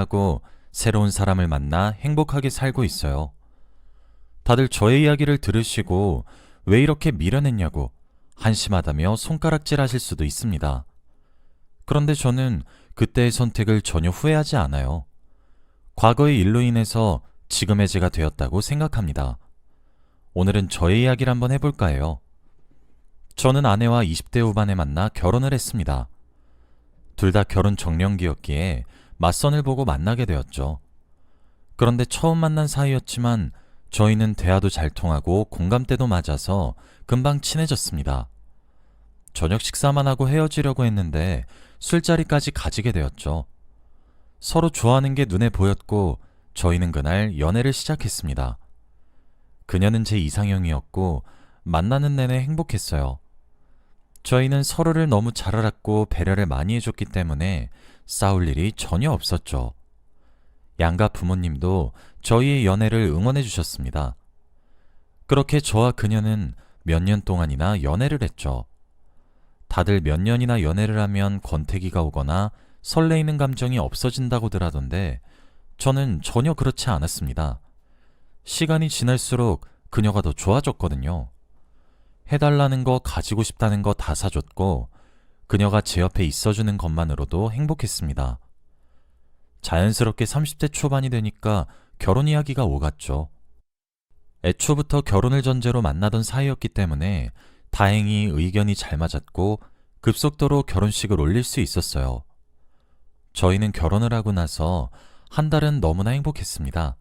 하고 새로운 사람을 만나 행복하게 살고 있어요. 다들 저의 이야기를 들으시고 왜 이렇게 미련했냐고 한심하다며 손가락질 하실 수도 있습니다. 그런데 저는 그때의 선택을 전혀 후회하지 않아요. 과거의 일로 인해서 지금의 제가 되었다고 생각합니다. 오늘은 저의 이야기를 한번 해볼까 해요. 저는 아내와 20대 후반에 만나 결혼을 했습니다. 둘 다 결혼 정년기였기에 맞선을 보고 만나게 되었죠. 그런데 처음 만난 사이였지만 저희는 대화도 잘 통하고 공감대도 맞아서 금방 친해졌습니다. 저녁 식사만 하고 헤어지려고 했는데 술자리까지 가지게 되었죠. 서로 좋아하는 게 눈에 보였고 저희는 그날 연애를 시작했습니다. 그녀는 제 이상형이었고 만나는 내내 행복했어요. 저희는 서로를 너무 잘 알았고 배려를 많이 해줬기 때문에 싸울 일이 전혀 없었죠. 양가 부모님도 저희의 연애를 응원해 주셨습니다. 그렇게 저와 그녀는 몇 년 동안이나 연애를 했죠. 다들 몇 년이나 연애를 하면 권태기가 오거나 설레이는 감정이 없어진다고들 하던데 저는 전혀 그렇지 않았습니다. 시간이 지날수록 그녀가 더 좋아졌거든요. 해달라는 거, 가지고 싶다는 거 다 사줬고 그녀가 제 옆에 있어주는 것만으로도 행복했습니다. 자연스럽게 30대 초반이 되니까 결혼 이야기가 오갔죠. 애초부터 결혼을 전제로 만나던 사이였기 때문에 다행히 의견이 잘 맞았고 급속도로 결혼식을 올릴 수 있었어요. 저희는 결혼을 하고 나서 한 달은 너무나 행복했습니다.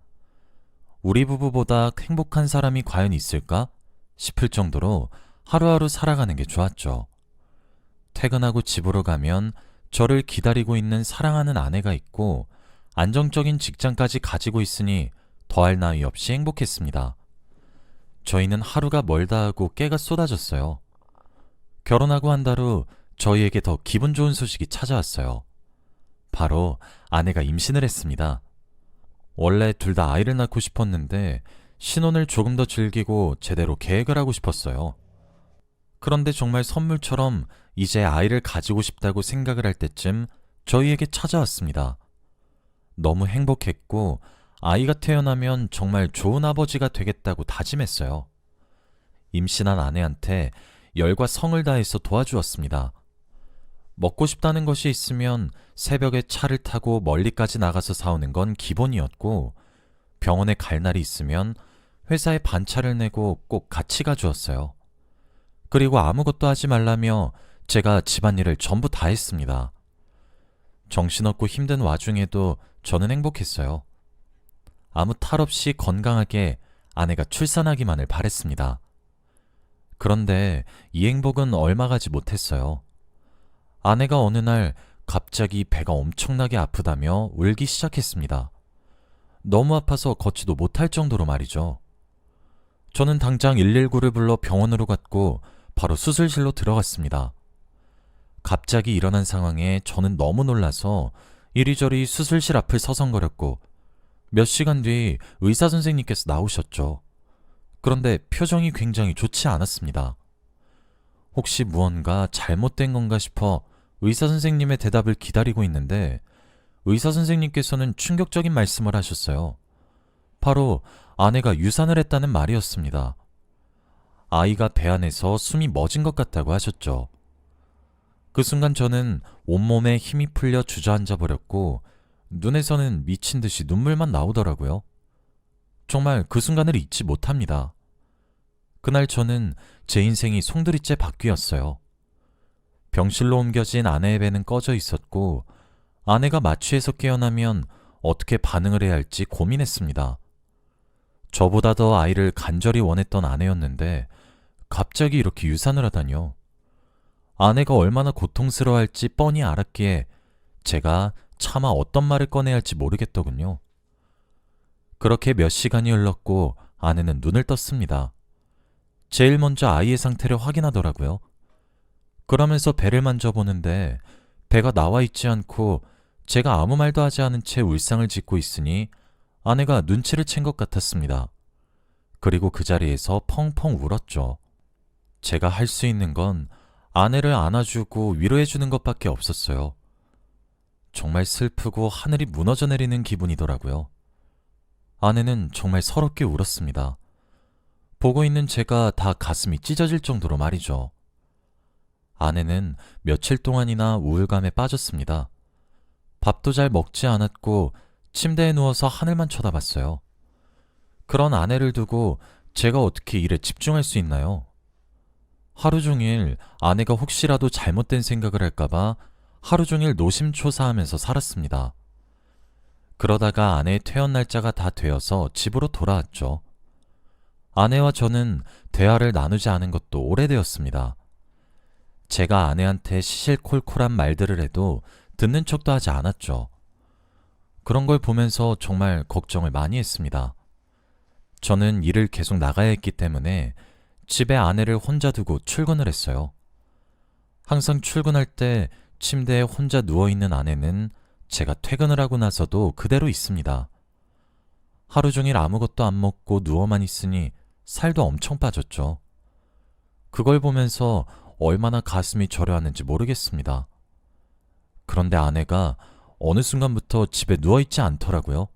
우리 부부보다 행복한 사람이 과연 있을까 싶을 정도로 하루하루 살아가는 게 좋았죠. 퇴근하고 집으로 가면 저를 기다리고 있는 사랑하는 아내가 있고 안정적인 직장까지 가지고 있으니 더할 나위 없이 행복했습니다. 저희는 하루가 멀다 하고 깨가 쏟아졌어요. 결혼하고 한 달 후 저희에게 더 기분 좋은 소식이 찾아왔어요. 바로 아내가 임신을 했습니다. 원래 둘 다 아이를 낳고 싶었는데 신혼을 조금 더 즐기고 제대로 계획을 하고 싶었어요. 그런데 정말 선물처럼 이제 아이를 가지고 싶다고 생각을 할 때쯤 저희에게 찾아왔습니다. 너무 행복했고 아이가 태어나면 정말 좋은 아버지가 되겠다고 다짐했어요. 임신한 아내한테 열과 성을 다해서 도와주었습니다. 먹고 싶다는 것이 있으면 새벽에 차를 타고 멀리까지 나가서 사오는 건 기본이었고 병원에 갈 날이 있으면 회사에 반차를 내고 꼭 같이 가주었어요. 그리고 아무것도 하지 말라며 제가 집안일을 전부 다 했습니다. 정신없고 힘든 와중에도 저는 행복했어요. 아무 탈 없이 건강하게 아내가 출산하기만을 바랬습니다. 그런데 이 행복은 얼마 가지 못했어요. 아내가 어느 날 갑자기 배가 엄청나게 아프다며 울기 시작했습니다. 너무 아파서 걷지도 못할 정도로 말이죠. 저는 당장 119를 불러 병원으로 갔고 바로 수술실로 들어갔습니다. 갑자기 일어난 상황에 저는 너무 놀라서 이리저리 수술실 앞을 서성거렸고 몇 시간 뒤 의사 선생님께서 나오셨죠. 그런데 표정이 굉장히 좋지 않았습니다. 혹시 무언가 잘못된 건가 싶어 의사 선생님의 대답을 기다리고 있는데 의사 선생님께서는 충격적인 말씀을 하셨어요. 바로 아내가 유산을 했다는 말이었습니다. 아이가 배 안에서 숨이 멎은 것 같다고 하셨죠. 그 순간 저는 온몸에 힘이 풀려 주저앉아 버렸고 눈에서는 미친 듯이 눈물만 나오더라고요. 정말 그 순간을 잊지 못합니다. 그날 저는 제 인생이 송두리째 바뀌었어요. 병실로 옮겨진 아내의 배는 꺼져 있었고 아내가 마취해서 깨어나면 어떻게 반응을 해야 할지 고민했습니다. 저보다 더 아이를 간절히 원했던 아내였는데 갑자기 이렇게 유산을 하다니요. 아내가 얼마나 고통스러워할지 뻔히 알았기에 제가 차마 어떤 말을 꺼내야 할지 모르겠더군요. 그렇게 몇 시간이 흘렀고 아내는 눈을 떴습니다. 제일 먼저 아이의 상태를 확인하더라고요. 그러면서 배를 만져보는데 배가 나와 있지 않고 제가 아무 말도 하지 않은 채 울상을 짓고 있으니 아내가 눈치를 챈 것 같았습니다. 그리고 그 자리에서 펑펑 울었죠. 제가 할 수 있는 건 아내를 안아주고 위로해주는 것밖에 없었어요. 정말 슬프고 하늘이 무너져 내리는 기분이더라고요. 아내는 정말 서럽게 울었습니다. 보고 있는 제가 다 가슴이 찢어질 정도로 말이죠. 아내는 며칠 동안이나 우울감에 빠졌습니다. 밥도 잘 먹지 않았고 침대에 누워서 하늘만 쳐다봤어요. 그런 아내를 두고 제가 어떻게 일에 집중할 수 있나요? 하루 종일 아내가 혹시라도 잘못된 생각을 할까봐 하루 종일 노심초사하면서 살았습니다. 그러다가 아내의 퇴원 날짜가 다 되어서 집으로 돌아왔죠. 아내와 저는 대화를 나누지 않은 것도 오래되었습니다. 제가 아내한테 시실콜콜한 말들을 해도 듣는 척도 하지 않았죠. 그런 걸 보면서 정말 걱정을 많이 했습니다. 저는 일을 계속 나가야 했기 때문에 집에 아내를 혼자 두고 출근을 했어요. 항상 출근할 때 침대에 혼자 누워있는 아내는 제가 퇴근을 하고 나서도 그대로 있습니다. 하루 종일 아무것도 안 먹고 누워만 있으니 살도 엄청 빠졌죠. 그걸 보면서 얼마나 가슴이 저려하는지 모르겠습니다. 그런데 아내가 어느 순간부터 집에 누워있지 않더라고요.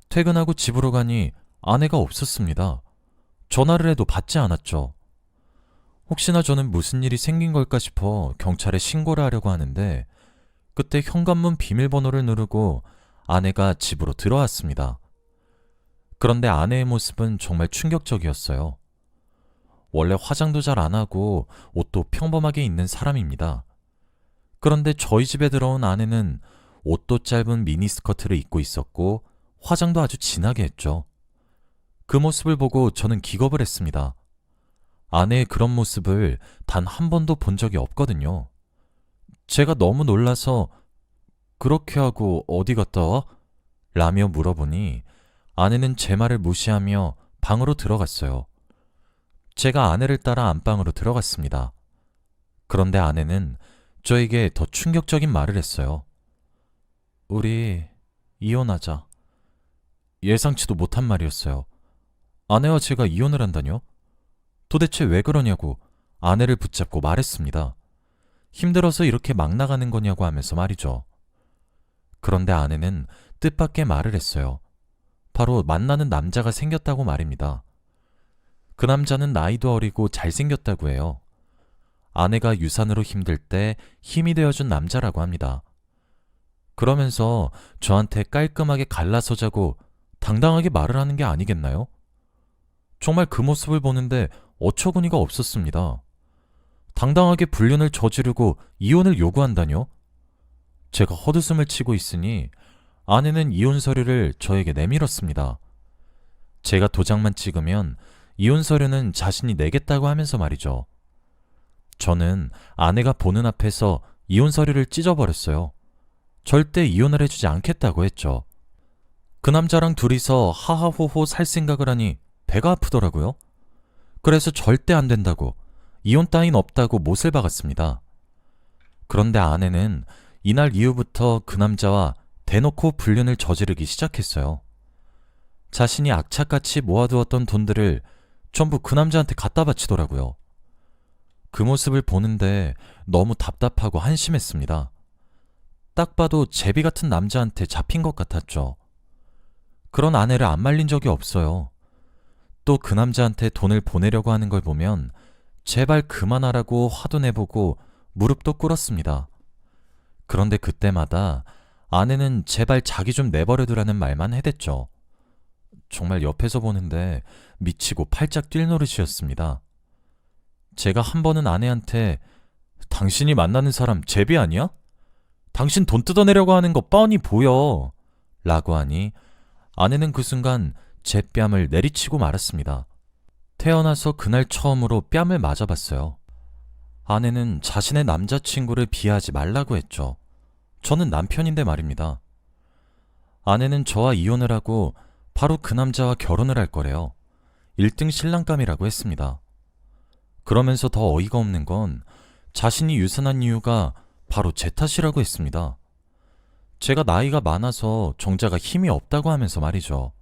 퇴근하고 집으로 가니 아내가 없었습니다. 전화를 해도 받지 않았죠. 혹시나 저는 무슨 일이 생긴 걸까 싶어 경찰에 신고를 하려고 하는데 그때 현관문 비밀번호를 누르고 아내가 집으로 들어왔습니다. 그런데 아내의 모습은 정말 충격적이었어요. 원래 화장도 잘 안 하고 옷도 평범하게 입는 사람입니다. 그런데 저희 집에 들어온 아내는 옷도 짧은 미니스커트를 입고 있었고 화장도 아주 진하게 했죠. 그 모습을 보고 저는 기겁을 했습니다. 아내의 그런 모습을 단 한 번도 본 적이 없거든요. 제가 너무 놀라서 그렇게 하고 어디 갔다 와? 라며 물어보니 아내는 제 말을 무시하며 방으로 들어갔어요. 제가 아내를 따라 안방으로 들어갔습니다. 그런데 아내는 저에게 더 충격적인 말을 했어요. 우리 이혼하자. 예상치도 못한 말이었어요. 아내와 제가 이혼을 한다뇨? 도대체 왜 그러냐고 아내를 붙잡고 말했습니다. 힘들어서 이렇게 막 나가는 거냐고 하면서 말이죠. 그런데 아내는 뜻밖의 말을 했어요. 바로 만나는 남자가 생겼다고 말입니다. 그 남자는 나이도 어리고 잘생겼다고 해요. 아내가 유산으로 힘들 때 힘이 되어준 남자라고 합니다. 그러면서 저한테 깔끔하게 갈라서자고 당당하게 말을 하는 게 아니겠나요? 정말 그 모습을 보는데 어처구니가 없었습니다. 당당하게 불륜을 저지르고 이혼을 요구한다뇨? 제가 헛웃음을 치고 있으니 아내는 이혼 서류를 저에게 내밀었습니다. 제가 도장만 찍으면 이혼 서류는 자신이 내겠다고 하면서 말이죠. 저는 아내가 보는 앞에서 이혼 서류를 찢어버렸어요. 절대 이혼을 해주지 않겠다고 했죠. 그 남자랑 둘이서 하하호호 살 생각을 하니 배가 아프더라고요. 그래서 절대 안 된다고, 이혼 따윈 없다고 못을 박았습니다. 그런데 아내는 이날 이후부터 그 남자와 대놓고 불륜을 저지르기 시작했어요. 자신이 악착같이 모아두었던 돈들을 전부 그 남자한테 갖다 바치더라고요. 그 모습을 보는데 너무 답답하고 한심했습니다. 딱 봐도 제비 같은 남자한테 잡힌 것 같았죠. 그런 아내를 안 말린 적이 없어요. 또 그 남자한테 돈을 보내려고 하는 걸 보면 제발 그만하라고 화도 내보고 무릎도 꿇었습니다. 그런데 그때마다 아내는 제발 자기 좀 내버려두라는 말만 해댔죠. 정말 옆에서 보는데 미치고 팔짝 뛸 노릇이었습니다. 제가 한 번은 아내한테 당신이 만나는 사람 제비 아니야? 당신 돈 뜯어내려고 하는 거 뻔히 보여 라고 하니 아내는 그 순간 제 뺨을 내리치고 말았습니다. 태어나서 그날 처음으로 뺨을 맞아봤어요. 아내는 자신의 남자친구를 비하하지 말라고 했죠. 저는 남편인데 말입니다. 아내는 저와 이혼을 하고 바로 그 남자와 결혼을 할 거래요. 1등 신랑감이라고 했습니다. 그러면서 더 어이가 없는 건 자신이 유산한 이유가 바로 제 탓이라고 했습니다. 제가 나이가 많아서 정자가 힘이 없다고 하면서 말이죠.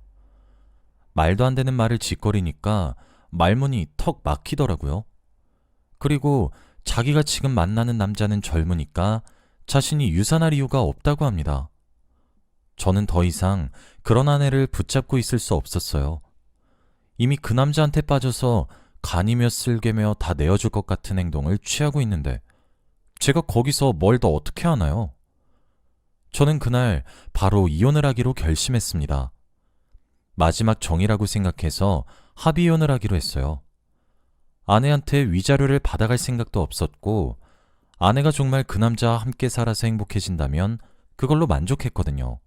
말도 안 되는 말을 짓거리니까 말문이 턱 막히더라고요. 그리고 자기가 지금 만나는 남자는 젊으니까 자신이 유산할 이유가 없다고 합니다. 저는 더 이상 그런 아내를 붙잡고 있을 수 없었어요. 이미 그 남자한테 빠져서 간이며 쓸개며 다 내어줄 것 같은 행동을 취하고 있는데 제가 거기서 뭘 더 어떻게 하나요? 저는 그날 바로 이혼을 하기로 결심했습니다. 마지막 정이라고 생각해서 합의이혼을 하기로 했어요. 아내한테 위자료를 받아갈 생각도 없었고 아내가 정말 그 남자와 함께 살아서 행복해진다면 그걸로 만족했거든요.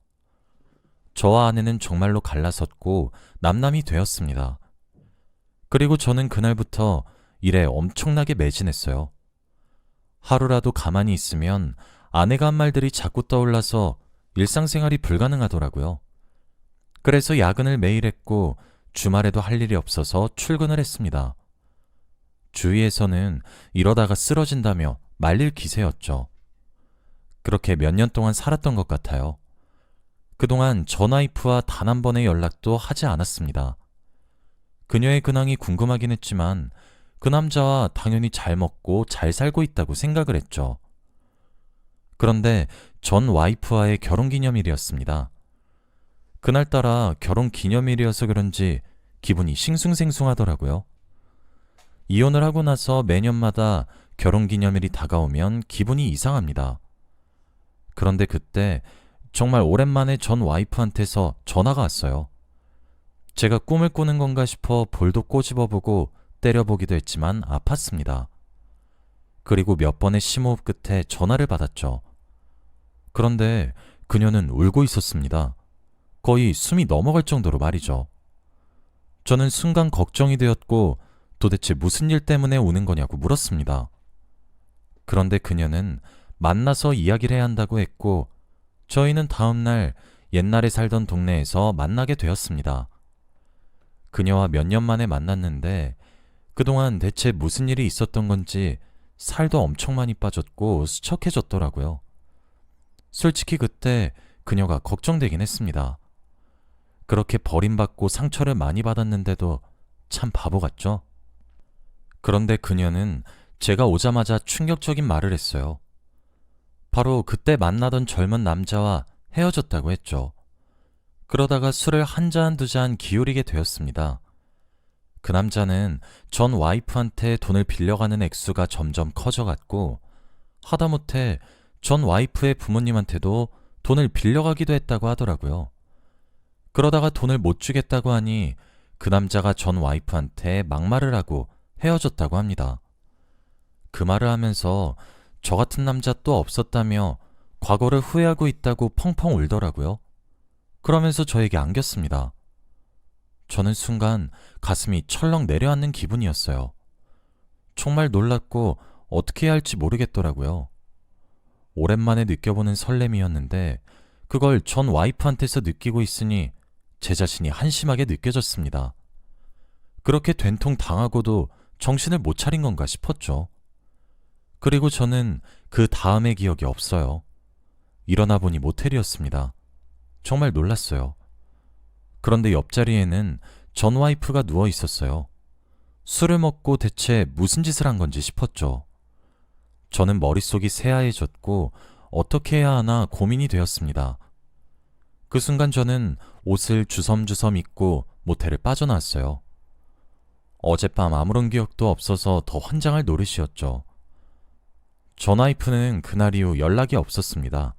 저와 아내는 정말로 갈라섰고 남남이 되었습니다. 그리고 저는 그날부터 일에 엄청나게 매진했어요. 하루라도 가만히 있으면 아내가 한 말들이 자꾸 떠올라서 일상생활이 불가능하더라고요. 그래서 야근을 매일 했고 주말에도 할 일이 없어서 출근을 했습니다. 주위에서는 이러다가 쓰러진다며 말릴 기세였죠. 그렇게 몇 년 동안 살았던 것 같아요. 그동안 전 와이프와 단 한 번의 연락도 하지 않았습니다. 그녀의 근황이 궁금하긴 했지만 그 남자와 당연히 잘 먹고 잘 살고 있다고 생각을 했죠. 그런데 전 와이프와의 결혼기념일이었습니다. 그날따라 결혼기념일이어서 그런지 기분이 싱숭생숭하더라고요. 이혼을 하고 나서 매년마다 결혼기념일이 다가오면 기분이 이상합니다. 그런데 그때 정말 오랜만에 전 와이프한테서 전화가 왔어요. 제가 꿈을 꾸는 건가 싶어 볼도 꼬집어보고 때려보기도 했지만 아팠습니다. 그리고 몇 번의 심호흡 끝에 전화를 받았죠. 그런데 그녀는 울고 있었습니다. 거의 숨이 넘어갈 정도로 말이죠. 저는 순간 걱정이 되었고 도대체 무슨 일 때문에 우는 거냐고 물었습니다. 그런데 그녀는 만나서 이야기를 해야 한다고 했고 저희는 다음날 옛날에 살던 동네에서 만나게 되었습니다. 그녀와 몇 년 만에 만났는데 그동안 대체 무슨 일이 있었던 건지 살도 엄청 많이 빠졌고 수척해졌더라고요. 솔직히 그때 그녀가 걱정되긴 했습니다. 그렇게 버림받고 상처를 많이 받았는데도 참 바보 같죠? 그런데 그녀는 제가 오자마자 충격적인 말을 했어요. 바로 그때 만나던 젊은 남자와 헤어졌다고 했죠. 그러다가 술을 한 잔 두 잔 기울이게 되었습니다. 그 남자는 전 와이프한테 돈을 빌려가는 액수가 점점 커져갔고 하다못해 전 와이프의 부모님한테도 돈을 빌려가기도 했다고 하더라고요. 그러다가 돈을 못 주겠다고 하니 그 남자가 전 와이프한테 막말을 하고 헤어졌다고 합니다. 그 말을 하면서 저 같은 남자 또 없었다며 과거를 후회하고 있다고 펑펑 울더라고요. 그러면서 저에게 안겼습니다. 저는 순간 가슴이 철렁 내려앉는 기분이었어요. 정말 놀랐고 어떻게 해야 할지 모르겠더라고요. 오랜만에 느껴보는 설렘이었는데 그걸 전 와이프한테서 느끼고 있으니 제 자신이 한심하게 느껴졌습니다. 그렇게 된통 당하고도 정신을 못 차린 건가 싶었죠. 그리고 저는 그 다음의 기억이 없어요. 일어나 보니 모텔이었습니다. 정말 놀랐어요. 그런데 옆자리에는 전 와이프가 누워 있었어요. 술을 먹고 대체 무슨 짓을 한 건지 싶었죠. 저는 머릿속이 새하얘졌고 어떻게 해야 하나 고민이 되었습니다. 그 순간 저는 옷을 주섬주섬 입고 모텔을 빠져나왔어요. 어젯밤 아무런 기억도 없어서 더 환장할 노릇이었죠. 전 와이프는 그날 이후 연락이 없었습니다.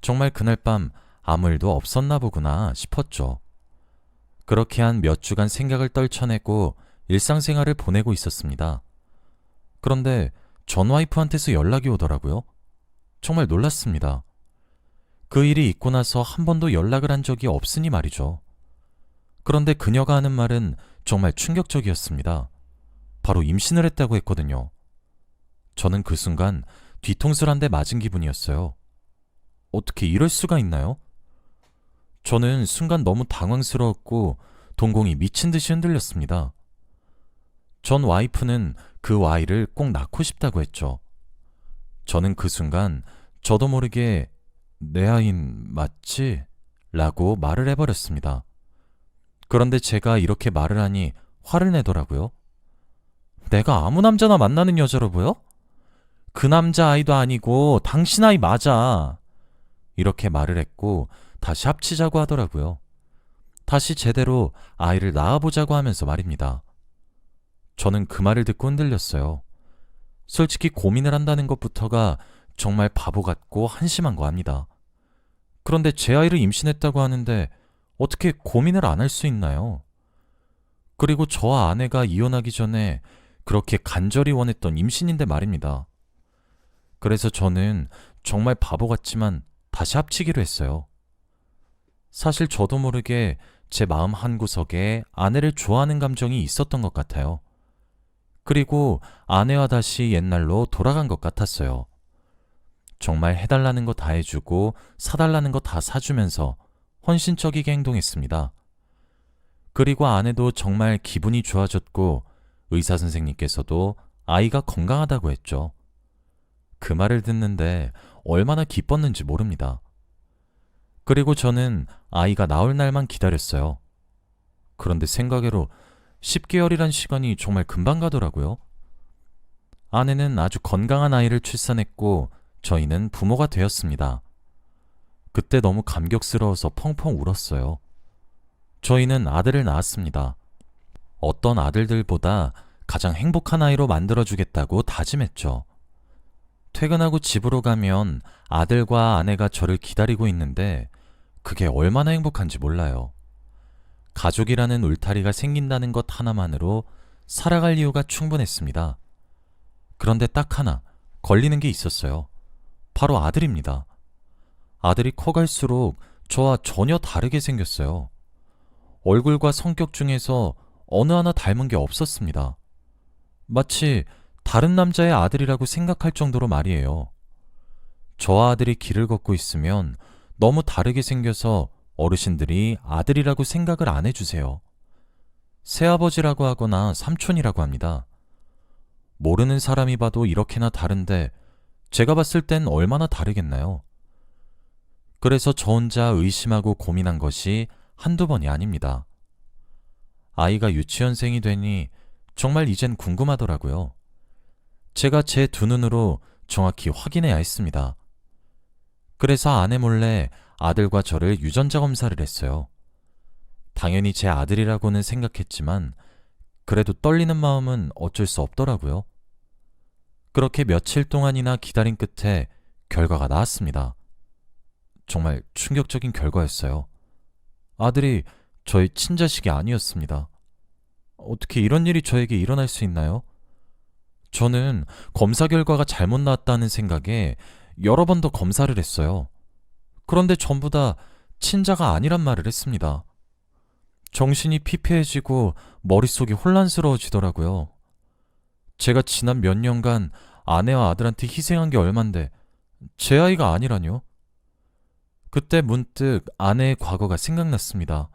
정말 그날 밤 아무 일도 없었나 보구나 싶었죠. 그렇게 한 몇 주간 생각을 떨쳐내고 일상생활을 보내고 있었습니다. 그런데 전 와이프한테서 연락이 오더라고요. 정말 놀랐습니다. 그 일이 있고 나서 한 번도 연락을 한 적이 없으니 말이죠. 그런데 그녀가 하는 말은 정말 충격적이었습니다. 바로 임신을 했다고 했거든요. 저는 그 순간 뒤통수를 한 대 맞은 기분이었어요. 어떻게 이럴 수가 있나요? 저는 순간 너무 당황스러웠고 동공이 미친 듯이 흔들렸습니다. 전 와이프는 그 아이를 꼭 낳고 싶다고 했죠. 저는 그 순간 저도 모르게 내 아인 맞지? 라고 말을 해버렸습니다. 그런데 제가 이렇게 말을 하니 화를 내더라고요. 내가 아무 남자나 만나는 여자로 보여? 그 남자 아이도 아니고 당신 아이 맞아. 이렇게 말을 했고 다시 합치자고 하더라고요. 다시 제대로 아이를 낳아보자고 하면서 말입니다. 저는 그 말을 듣고 흔들렸어요. 솔직히 고민을 한다는 것부터가 정말 바보 같고 한심한 거 압니다. 그런데 제 아이를 임신했다고 하는데 어떻게 고민을 안 할 수 있나요? 그리고 저와 아내가 이혼하기 전에 그렇게 간절히 원했던 임신인데 말입니다. 그래서 저는 정말 바보 같지만 다시 합치기로 했어요. 사실 저도 모르게 제 마음 한구석에 아내를 좋아하는 감정이 있었던 것 같아요. 그리고 아내와 다시 옛날로 돌아간 것 같았어요. 정말 해달라는 거 다 해주고 사달라는 거 다 사주면서 헌신적이게 행동했습니다. 그리고 아내도 정말 기분이 좋아졌고 의사 선생님께서도 아이가 건강하다고 했죠. 그 말을 듣는데 얼마나 기뻤는지 모릅니다. 그리고 저는 아이가 나올 날만 기다렸어요. 그런데 생각외로 10개월이란 시간이 정말 금방 가더라고요. 아내는 아주 건강한 아이를 출산했고 저희는 부모가 되었습니다. 그때 너무 감격스러워서 펑펑 울었어요. 저희는 아들을 낳았습니다. 어떤 아들들보다 가장 행복한 아이로 만들어주겠다고 다짐했죠. 퇴근하고 집으로 가면 아들과 아내가 저를 기다리고 있는데 그게 얼마나 행복한지 몰라요. 가족이라는 울타리가 생긴다는 것 하나만으로 살아갈 이유가 충분했습니다. 그런데 딱 하나 걸리는 게 있었어요. 바로 아들입니다. 아들이 커갈수록 저와 전혀 다르게 생겼어요. 얼굴과 성격 중에서 어느 하나 닮은 게 없었습니다. 마치 다른 남자의 아들이라고 생각할 정도로 말이에요. 저와 아들이 길을 걷고 있으면 너무 다르게 생겨서 어르신들이 아들이라고 생각을 안 해주세요. 새아버지라고 하거나 삼촌이라고 합니다. 모르는 사람이 봐도 이렇게나 다른데 제가 봤을 땐 얼마나 다르겠나요? 그래서 저 혼자 의심하고 고민한 것이 한두 번이 아닙니다. 아이가 유치원생이 되니 정말 이젠 궁금하더라고요. 제가 제 두 눈으로 정확히 확인해야 했습니다. 그래서 아내 몰래 아들과 저를 유전자 검사를 했어요. 당연히 제 아들이라고는 생각했지만 그래도 떨리는 마음은 어쩔 수 없더라고요. 그렇게 며칠 동안이나 기다린 끝에 결과가 나왔습니다. 정말 충격적인 결과였어요. 아들이 저희 친자식이 아니었습니다. 어떻게 이런 일이 저에게 일어날 수 있나요? 저는 검사 결과가 잘못 나왔다는 생각에 여러 번 더 검사를 했어요. 그런데 전부 다 친자가 아니란 말을 했습니다. 정신이 피폐해지고 머릿속이 혼란스러워지더라고요. 제가 지난 몇 년간 아내와 아들한테 희생한 게 얼만데 제 아이가 아니라뇨? 그때 문득 아내의 과거가 생각났습니다.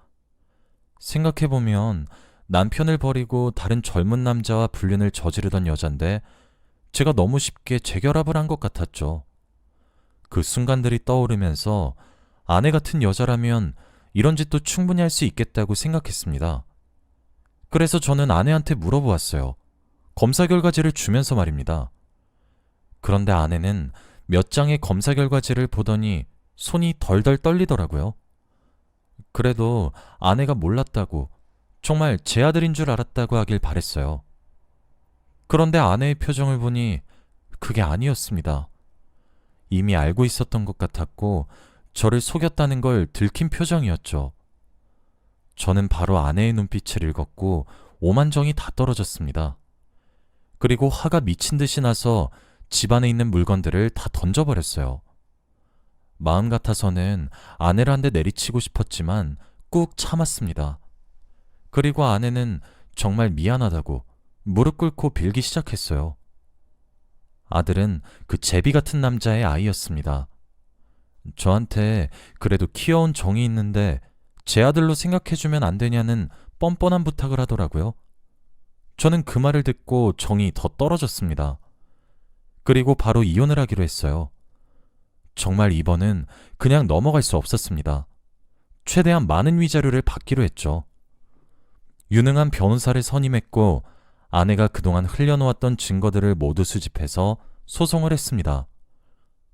생각해보면 남편을 버리고 다른 젊은 남자와 불륜을 저지르던 여잔데 제가 너무 쉽게 재결합을 한 것 같았죠. 그 순간들이 떠오르면서 아내 같은 여자라면 이런 짓도 충분히 할 수 있겠다고 생각했습니다. 그래서 저는 아내한테 물어보았어요. 검사 결과지를 주면서 말입니다. 그런데 아내는 몇 장의 검사 결과지를 보더니 손이 덜덜 떨리더라고요. 그래도 아내가 몰랐다고, 정말 제 아들인 줄 알았다고 하길 바랬어요. 그런데 아내의 표정을 보니 그게 아니었습니다. 이미 알고 있었던 것 같았고 저를 속였다는 걸 들킨 표정이었죠. 저는 바로 아내의 눈빛을 읽었고 오만정이 다 떨어졌습니다. 그리고 화가 미친 듯이 나서 집안에 있는 물건들을 다 던져버렸어요. 마음 같아서는 아내를 한 대 내리치고 싶었지만 꾹 참았습니다. 그리고 아내는 정말 미안하다고 무릎 꿇고 빌기 시작했어요. 아들은 그 제비 같은 남자의 아이였습니다. 저한테 그래도 키워온 정이 있는데 제 아들로 생각해주면 안 되냐는 뻔뻔한 부탁을 하더라고요. 저는 그 말을 듣고 정이 더 떨어졌습니다. 그리고 바로 이혼을 하기로 했어요. 정말 이번은 그냥 넘어갈 수 없었습니다. 최대한 많은 위자료를 받기로 했죠. 유능한 변호사를 선임했고 아내가 그동안 흘려놓았던 증거들을 모두 수집해서 소송을 했습니다.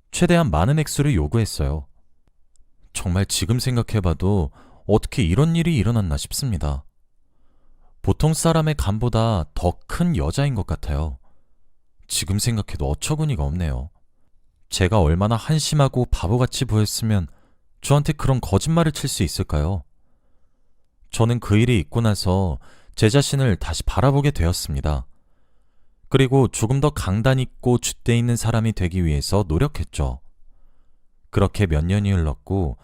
최대한 많은 액수를 요구했어요. 정말 지금 생각해봐도 어떻게 이런 일이 일어났나 싶습니다. 보통 사람의 간보다 더 큰 여자인 것 같아요. 지금 생각해도 어처구니가 없네요. 제가 얼마나 한심하고 바보같이 보였으면 저한테 그런 거짓말을 칠 수 있을까요? 저는 그 일이 있고 나서 제 자신을 다시 바라보게 되었습니다. 그리고 조금 더 강단 있고 줏대 있는 사람이 되기 위해서 노력했죠. 그렇게 몇 년이 흘렀고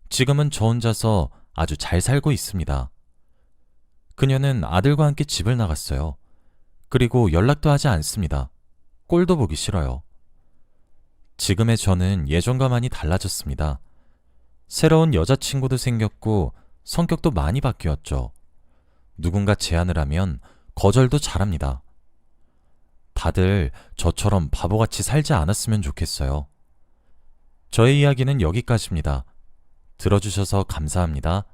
지금은 저 혼자서 아주 잘 살고 있습니다. 그녀는 아들과 함께 집을 나갔어요. 그리고 연락도 하지 않습니다. 꼴도 보기 싫어요. 지금의 저는 예전과 많이 달라졌습니다. 새로운 여자친구도 생겼고 성격도 많이 바뀌었죠. 누군가 제안을 하면 거절도 잘합니다. 다들 저처럼 바보같이 살지 않았으면 좋겠어요. 저의 이야기는 여기까지입니다. 들어주셔서 감사합니다.